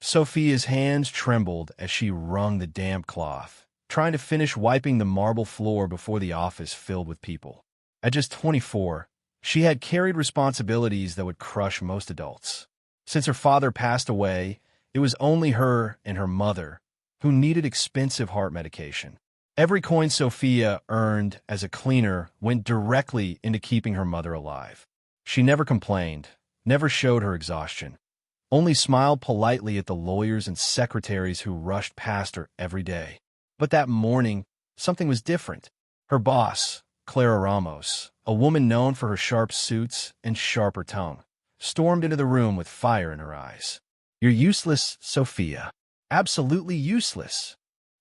Sophia's hands trembled as she wrung the damp cloth, trying to finish wiping the marble floor before the office filled with people. At just 24, she had carried responsibilities that would crush most adults. Since her father passed away, it was only her and her mother who needed expensive heart medication. Every coin Sophia earned as a cleaner went directly into keeping her mother alive. She never complained, never showed her exhaustion, only smiled politely at the lawyers and secretaries who rushed past her every day. But that morning, something was different. Her boss, Clara Ramos, a woman known for her sharp suits and sharper tongue, stormed into the room with fire in her eyes. "You're useless, Sophia. Absolutely useless."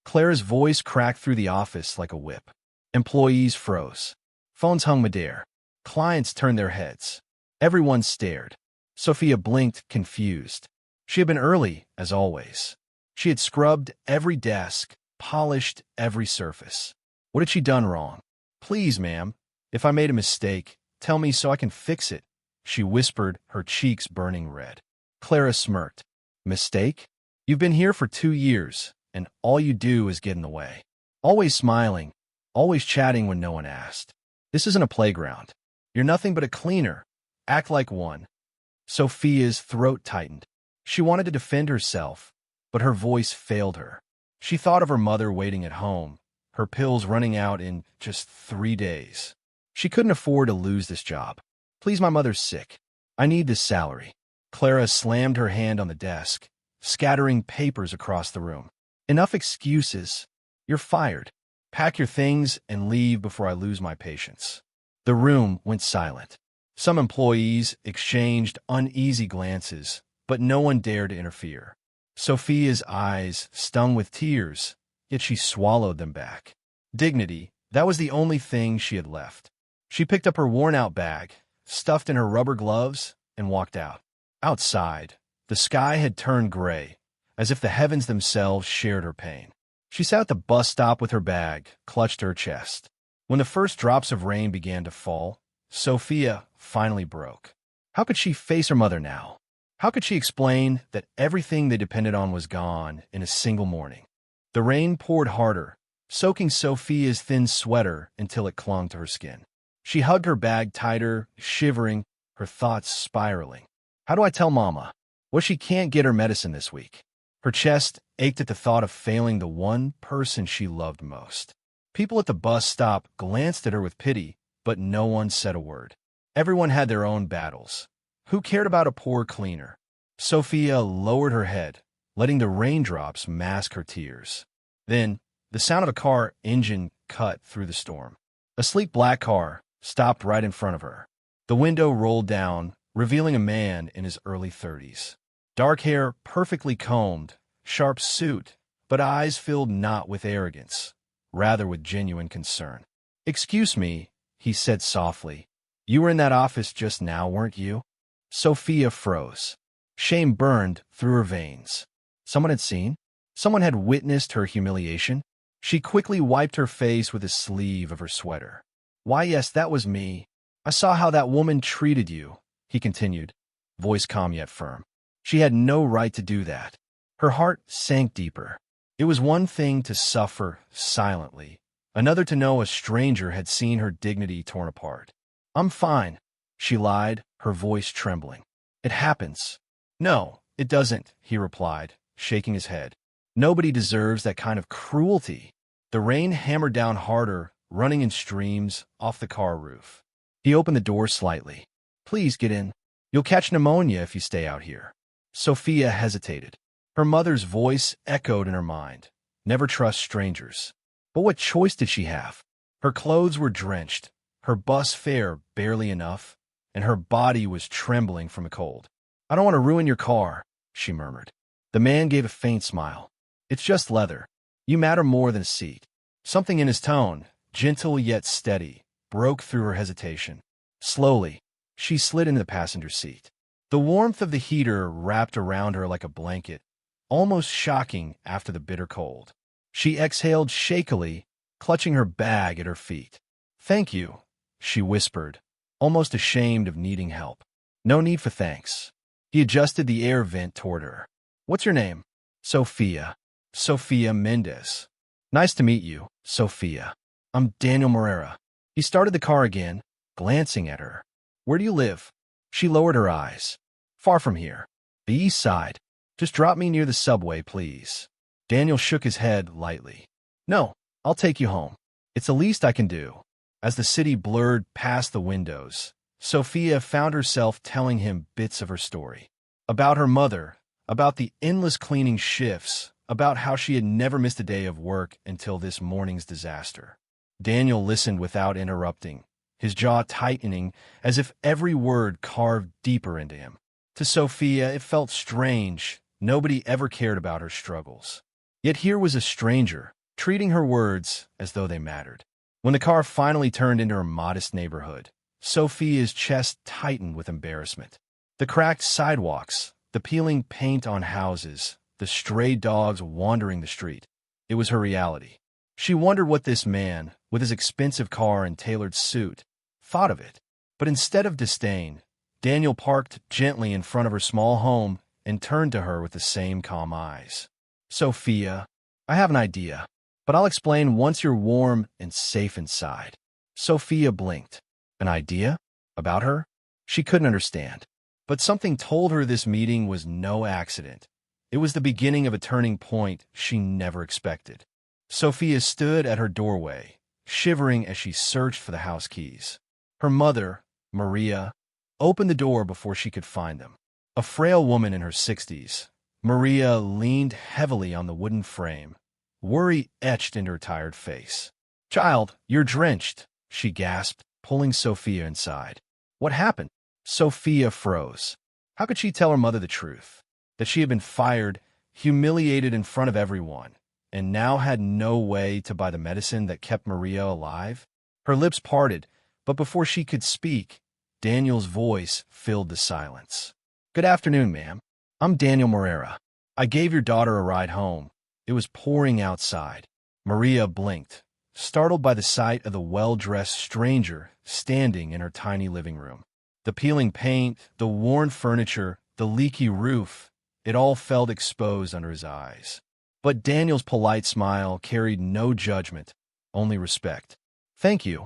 Clara's voice cracked through the office like a whip. Employees froze. Phones hung midair. Clients turned their heads. Everyone stared. Sophia blinked, confused. She had been early, as always. She had scrubbed every desk, polished every surface. What had she done wrong? "Please, ma'am, if I made a mistake, tell me so I can fix it," she whispered, her cheeks burning red. Clara smirked. "Mistake? You've been here for 2 years, and all you do is get in the way. Always smiling, always chatting when no one asked. This isn't a playground. You're nothing but a cleaner. Act like one." Sophia's throat tightened. She wanted to defend herself, but her voice failed her. She thought of her mother waiting at home, her pills running out in just 3 days. She couldn't afford to lose this job. "Please, my mother's sick. I need this salary." Clara slammed her hand on the desk, scattering papers across the room. "Enough excuses. You're fired. Pack your things and leave before I lose my patience." The room went silent. Some employees exchanged uneasy glances, but no one dared to interfere. Sophia's eyes stung with tears, yet she swallowed them back. Dignity, that was the only thing she had left. She picked up her worn-out bag, stuffed in her rubber gloves, and walked out. Outside, the sky had turned gray, as if the heavens themselves shared her pain. She sat at the bus stop with her bag, clutched to her chest. When the first drops of rain began to fall, Sophia finally broke. How could she face her mother now? How could she explain that everything they depended on was gone in a single morning? The rain poured harder, soaking Sophia's thin sweater until it clung to her skin. She hugged her bag tighter, shivering, her thoughts spiraling. How do I tell Mama? What if she can't get her medicine this week? Her chest ached at the thought of failing the one person she loved most. People at the bus stop glanced at her with pity, but no one said a word. Everyone had their own battles. Who cared about a poor cleaner? Sophia lowered her head, letting the raindrops mask her tears. Then, the sound of a car engine cut through the storm. A sleek black car stopped right in front of her. The window rolled down, revealing a man in his early 30s. Dark hair perfectly combed, sharp suit, but eyes filled not with arrogance, rather with genuine concern. "Excuse me," he said softly. "You were in that office just now, weren't you?" Sophia froze. Shame burned through her veins. Someone had seen? Someone had witnessed her humiliation? She quickly wiped her face with the sleeve of her sweater. "Why, yes, that was me. I saw how that woman treated you," he continued, voice calm yet firm. She had no right to do that. Her heart sank deeper. It was one thing to suffer silently, another to know a stranger had seen her dignity torn apart. "I'm fine," she lied, her voice trembling. "It happens." "No, it doesn't," he replied, shaking his head. "Nobody deserves that kind of cruelty." The rain hammered down harder, running in streams off the car roof. He opened the door slightly. "Please get in. You'll catch pneumonia if you stay out here." Sophia hesitated. Her mother's voice echoed in her mind. Never trust strangers. But what choice did she have? Her clothes were drenched, her bus fare barely enough, and her body was trembling from the cold. "I don't want to ruin your car," she murmured. The man gave a faint smile. "It's just leather. You matter more than a seat." Something in his tone, gentle yet steady, broke through her hesitation. Slowly, she slid into the passenger seat. The warmth of the heater wrapped around her like a blanket, almost shocking after the bitter cold. She exhaled shakily, clutching her bag at her feet. "Thank you," she whispered, almost ashamed of needing help. "No need for thanks." He adjusted the air vent toward her. What's your name? Sophia. Sophia Mendez. Nice to meet you, Sophia. I'm Daniel Morera. He started the car again, glancing at her. Where do you live? She lowered her eyes. Far from here. The east side. Just drop me near the subway, please. Daniel shook his head lightly. No, I'll take you home. It's the least I can do. As the city blurred past the windows, Sophia found herself telling him bits of her story. About her mother, about the endless cleaning shifts, about how she had never missed a day of work until this morning's disaster. Daniel listened without interrupting, his jaw tightening as if every word carved deeper into him. To Sophia, it felt strange. Nobody ever cared about her struggles. Yet here was a stranger, treating her words as though they mattered. When the car finally turned into her modest neighborhood, Sophia's chest tightened with embarrassment. The cracked sidewalks, the peeling paint on houses, the stray dogs wandering the street. It was her reality. She wondered what this man, with his expensive car and tailored suit, thought of it. But instead of disdain, Daniel parked gently in front of her small home and turned to her with the same calm eyes. Sophia, I have an idea, but I'll explain once you're warm and safe inside. Sophia blinked. An idea? About her? She couldn't understand. But something told her this meeting was no accident. It was the beginning of a turning point she never expected. Sophia stood at her doorway, shivering as she searched for the house keys. Her mother, Maria, opened the door before she could find them. A frail woman in her 60s, Maria leaned heavily on the wooden frame, worry etched into her tired face. "Child, you're drenched," she gasped, pulling Sophia inside. What happened? Sophia froze. How could she tell her mother the truth? That she had been fired, humiliated in front of everyone, and now had no way to buy the medicine that kept Maria alive? Her lips parted, but before she could speak, Daniel's voice filled the silence. "Good afternoon, ma'am. I'm Daniel Morera. I gave your daughter a ride home. It was pouring outside." Maria blinked, startled by the sight of the well-dressed stranger standing in her tiny living room. The peeling paint, the worn furniture, the leaky roof, it all felt exposed under his eyes. But Daniel's polite smile carried no judgment, only respect. "Thank you,"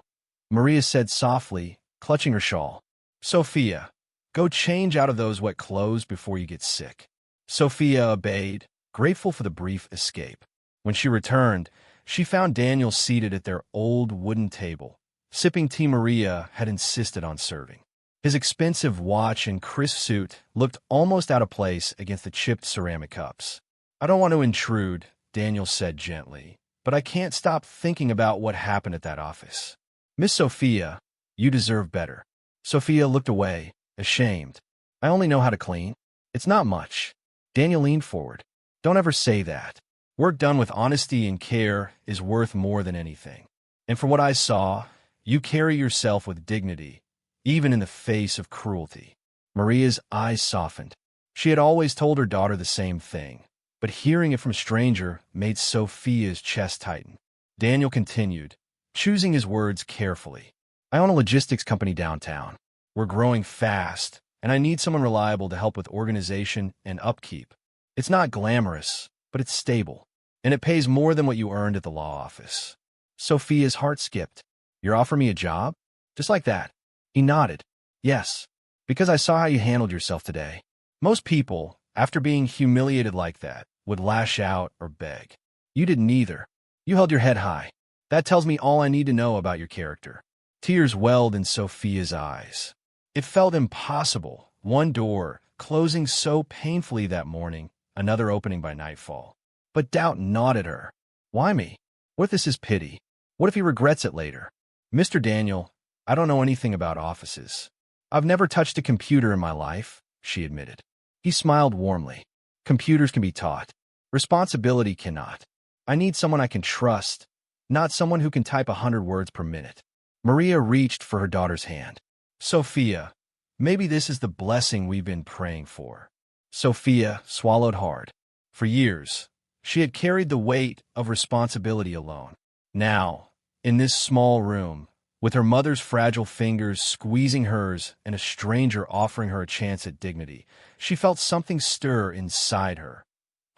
Maria said softly, clutching her shawl. "Sophia, go change out of those wet clothes before you get sick." Sophia obeyed, grateful for the brief escape. When she returned, she found Daniel seated at their old wooden table, sipping tea Maria had insisted on serving. His expensive watch and crisp suit looked almost out of place against the chipped ceramic cups. "I don't want to intrude," Daniel said gently, "but I can't stop thinking about what happened at that office. Miss Sophia, you deserve better." Sophia looked away, ashamed. "I only know how to clean. It's not much." Daniel leaned forward. "Don't ever say that. Work done with honesty and care is worth more than anything. And from what I saw, you carry yourself with dignity, even in the face of cruelty." Maria's eyes softened. She had always told her daughter the same thing, but hearing it from a stranger made Sophia's chest tighten. Daniel continued, choosing his words carefully. "I own a logistics company downtown. We're growing fast, and I need someone reliable to help with organization and upkeep. It's not glamorous, but it's stable, and it pays more than what you earned at the law office." Sophia's heart skipped. "You're offering me a job? Just like that?" He nodded. "Yes, because I saw how you handled yourself today. Most people, after being humiliated like that, would lash out or beg. You did neither. You held your head high. That tells me all I need to know about your character." Tears welled in Sophia's eyes. It felt impossible, one door closing so painfully that morning, another opening by nightfall. But doubt gnawed at her. Why me? What if this is pity? What if he regrets it later? "Mr. Daniel, I don't know anything about offices. I've never touched a computer in my life," she admitted. He smiled warmly. "Computers can be taught. Responsibility cannot. I need someone I can trust, not someone who can type 100 words per minute." Maria reached for her daughter's hand. "Sophia, maybe this is the blessing we've been praying for." Sophia swallowed hard. For years, she had carried the weight of responsibility alone. Now, in this small room, with her mother's fragile fingers squeezing hers and a stranger offering her a chance at dignity, she felt something stir inside her,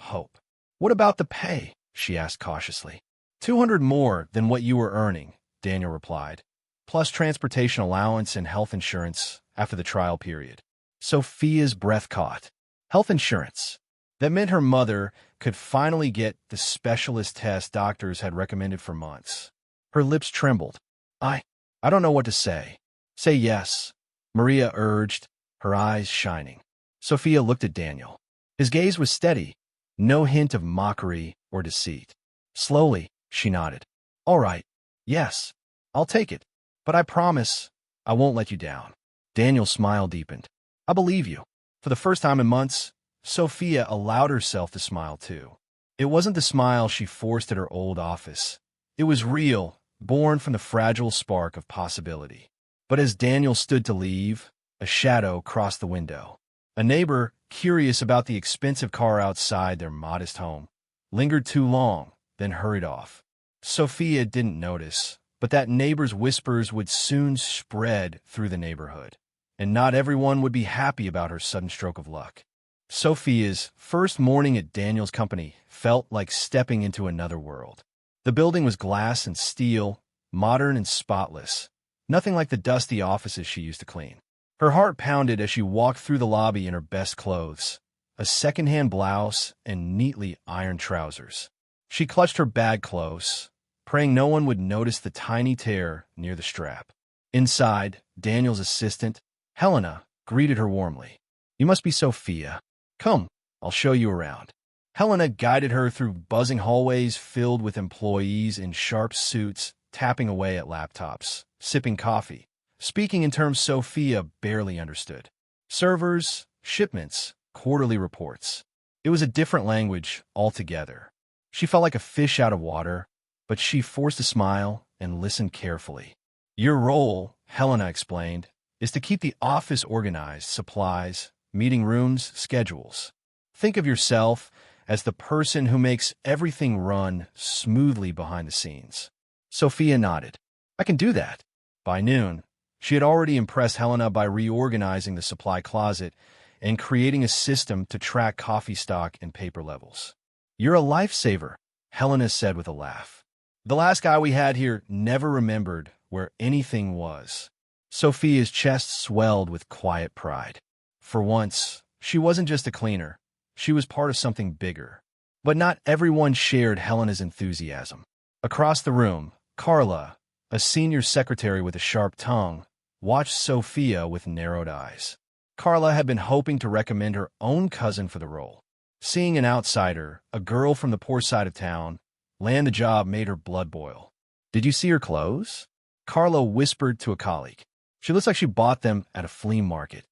hope. What about the pay? She asked cautiously. 200 more than what you were earning, Daniel replied, plus transportation allowance and health insurance after the trial period. Sophia's breath caught. Health insurance. That meant her mother could finally get the specialist test doctors had recommended for months. Her lips trembled. I don't know what to say. Say yes, Maria urged, her eyes shining. Sophia looked at Daniel. His gaze was steady, no hint of mockery or deceit. Slowly, she nodded. All right, yes, I'll take it. But I promise I won't let you down. Daniel's smile deepened. I believe you. For the first time in months, Sophia allowed herself to smile too. It wasn't the smile she forced at her old office. It was real, born from the fragile spark of possibility. But as Daniel stood to leave, a shadow crossed the window. A neighbor, curious about the expensive car outside their modest home, lingered too long, then hurried off. Sophia didn't notice, but that neighbor's whispers would soon spread through the neighborhood, and not everyone would be happy about her sudden stroke of luck. Sophia's first morning at Daniel's company felt like stepping into another world. The building was glass and steel, modern and spotless, nothing like the dusty offices she used to clean. Her heart pounded as she walked through the lobby in her best clothes, a second-hand blouse and neatly ironed trousers. She clutched her bag close, praying no one would notice the tiny tear near the strap. Inside, Daniel's assistant, Helena, greeted her warmly. You must be Sophia. Come, I'll show you around. Helena guided her through buzzing hallways filled with employees in sharp suits, tapping away at laptops, sipping coffee, speaking in terms Sophia barely understood. Servers, shipments, quarterly reports. It was a different language altogether. She felt like a fish out of water, but she forced a smile and listened carefully. Your role, Helena explained, is to keep the office organized, supplies, meeting rooms, schedules. Think of yourself as the person who makes everything run smoothly behind the scenes. Sophia nodded. I can do that. By noon, she had already impressed Helena by reorganizing the supply closet and creating a system to track coffee stock and paper levels. You're a lifesaver, Helena said with a laugh. The last guy we had here never remembered where anything was. Sophia's chest swelled with quiet pride. For once, she wasn't just a cleaner. She was part of something bigger. But not everyone shared Helena's enthusiasm. Across the room, Carla, a senior secretary with a sharp tongue, watched Sophia with narrowed eyes. Carla had been hoping to recommend her own cousin for the role. Seeing an outsider, a girl from the poor side of town, land the job made her blood boil. Did you see her clothes? Carla whispered to a colleague. She looks like she bought them at a flea market.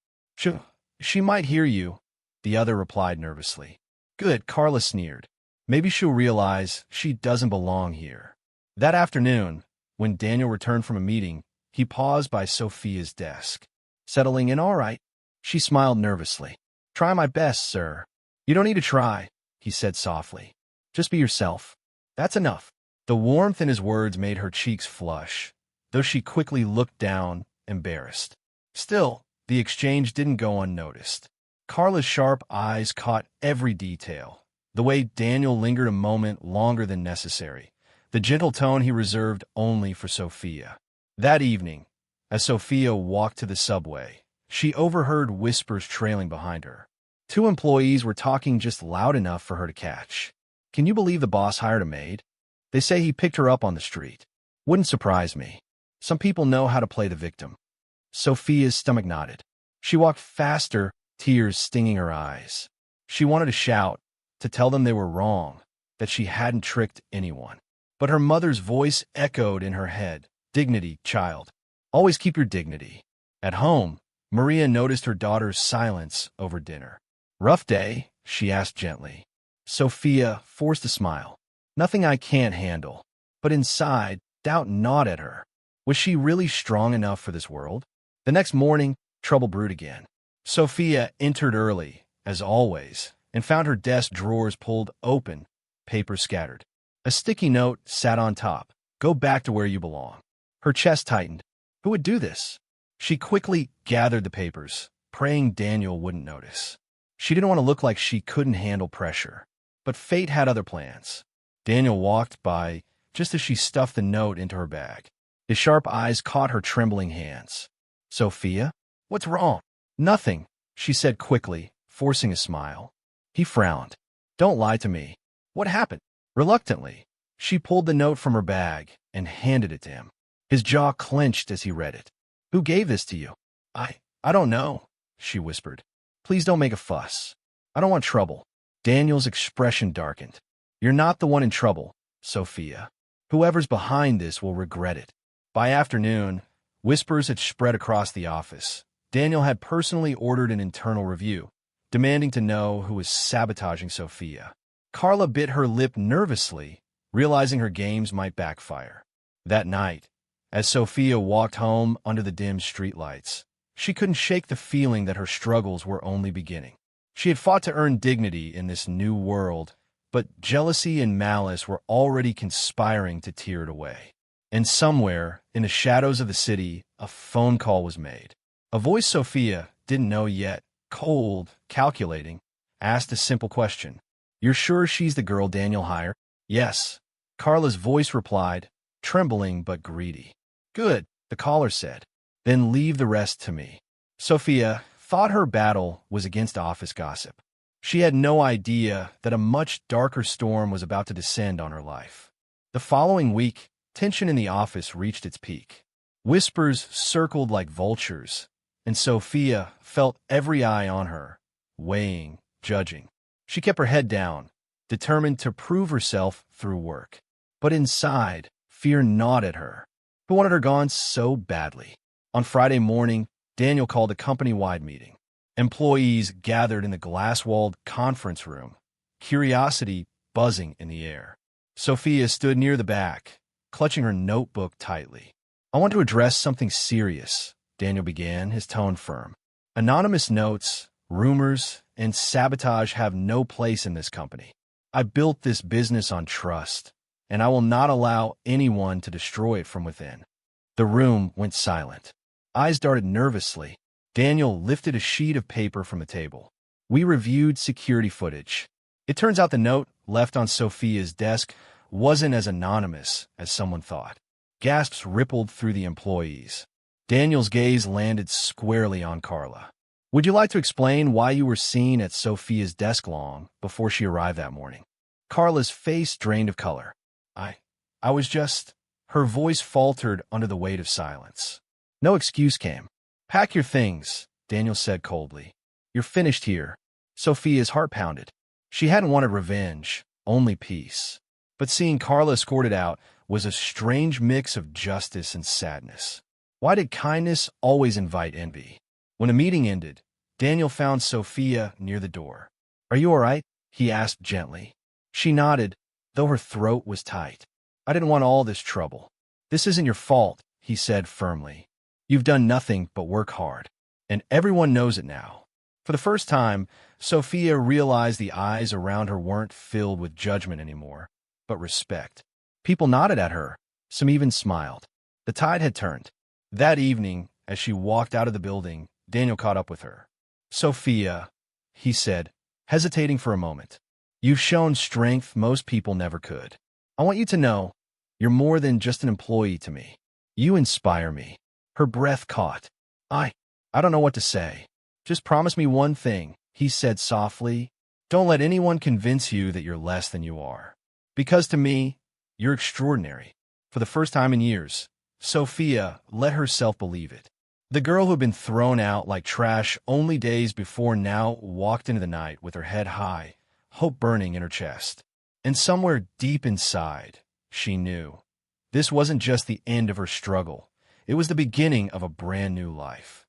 She might hear you, the other replied nervously. Good, Carla sneered. Maybe she'll realize she doesn't belong here. That afternoon, when Daniel returned from a meeting, he paused by Sophia's desk. Settling in all right? She smiled nervously. Try my best, sir. You don't need to try, he said softly. Just be yourself. That's enough. The warmth in his words made her cheeks flush, though she quickly looked down, embarrassed. Still, the exchange didn't go unnoticed. Carla's sharp eyes caught every detail, the way Daniel lingered a moment longer than necessary, the gentle tone he reserved only for Sophia. That evening, as Sophia walked to the subway, she overheard whispers trailing behind her. Two employees were talking just loud enough for her to catch. Can you believe the boss hired a maid? They say he picked her up on the street. Wouldn't surprise me. Some people know how to play the victim. Sophia's stomach knotted. She walked faster, tears stinging her eyes. She wanted to shout, to tell them they were wrong, that she hadn't tricked anyone. But her mother's voice echoed in her head. Dignity, child. Always keep your dignity. At home, Maria noticed her daughter's silence over dinner. Rough day? She asked gently. Sophia forced a smile. Nothing I can't handle. But inside, doubt gnawed at her. Was she really strong enough for this world? The next morning, trouble brewed again. Sophia entered early, as always, and found her desk drawers pulled open, papers scattered. A sticky note sat on top. Go back to where you belong. Her chest tightened. Who would do this? She quickly gathered the papers, praying Daniel wouldn't notice. She didn't want to look like she couldn't handle pressure. But fate had other plans. Daniel walked by just as she stuffed the note into her bag. His sharp eyes caught her trembling hands. "Sophia? What's wrong?" "Nothing," she said quickly, forcing a smile. He frowned. "Don't lie to me. What happened?" Reluctantly, she pulled the note from her bag and handed it to him. His jaw clenched as he read it. "Who gave this to you?" I don't know," she whispered. "Please don't make a fuss. I don't want trouble." Daniel's expression darkened. "You're not the one in trouble, Sophia. Whoever's behind this will regret it." By afternoon, whispers had spread across the office. Daniel had personally ordered an internal review, demanding to know who was sabotaging Sophia. Carla bit her lip nervously, realizing her games might backfire. That night, as Sophia walked home under the dim streetlights, she couldn't shake the feeling that her struggles were only beginning. She had fought to earn dignity in this new world, but jealousy and malice were already conspiring to tear it away. And somewhere, in the shadows of the city, a phone call was made. A voice Sophia didn't know yet, cold, calculating, asked a simple question. "You're sure she's the girl Daniel hired?" "Yes," Carla's voice replied, trembling but greedy. "Good," the caller said. "Then leave the rest to me." Sophia thought her battle was against office gossip. She had no idea that a much darker storm was about to descend on her life. The following week, tension in the office reached its peak. Whispers circled like vultures, and Sophia felt every eye on her, weighing, judging. She kept her head down, determined to prove herself through work. But inside, fear gnawed at her. Who wanted her gone so badly? On Friday morning, Daniel called a company-wide meeting. Employees gathered in the glass-walled conference room, curiosity buzzing in the air. Sophia stood near the back, clutching her notebook tightly. "I want to address something serious," Daniel began, his tone firm. "Anonymous notes, rumors, and sabotage have no place in this company. I built this business on trust, and I will not allow anyone to destroy it from within." The room went silent. Eyes darted nervously. Daniel lifted a sheet of paper from the table. "We reviewed security footage. It turns out the note left on Sophia's desk wasn't as anonymous as someone thought." Gasps rippled through the employees. Daniel's gaze landed squarely on Carla. "Would you like to explain why you were seen at Sophia's desk long before she arrived that morning?" Carla's face drained of color. I was just—" Her voice faltered under the weight of silence. No excuse came. "Pack your things," Daniel said coldly. "You're finished here." Sophia's heart pounded. She hadn't wanted revenge, only peace. But seeing Carla escorted out was a strange mix of justice and sadness. Why did kindness always invite envy? When the meeting ended, Daniel found Sophia near the door. "Are you all right?" he asked gently. She nodded, though her throat was tight. "I didn't want all this trouble." "This isn't your fault," he said firmly. "You've done nothing but work hard, and everyone knows it now." For the first time, Sophia realized the eyes around her weren't filled with judgment anymore, but respect. People nodded at her. Some even smiled. The tide had turned. That evening, as she walked out of the building, Daniel caught up with her. "Sophia," he said, hesitating for a moment, "you've shown strength most people never could. I want you to know you're more than just an employee to me. You inspire me." Her breath caught. I don't know what to say. "Just promise me one thing," he said softly. "Don't let anyone convince you that you're less than you are. Because to me, you're extraordinary." For the first time in years, Sophia let herself believe it. The girl who had been thrown out like trash only days before now walked into the night with her head high, hope burning in her chest. And somewhere deep inside, she knew this wasn't just the end of her struggle. It was the beginning of a brand new life.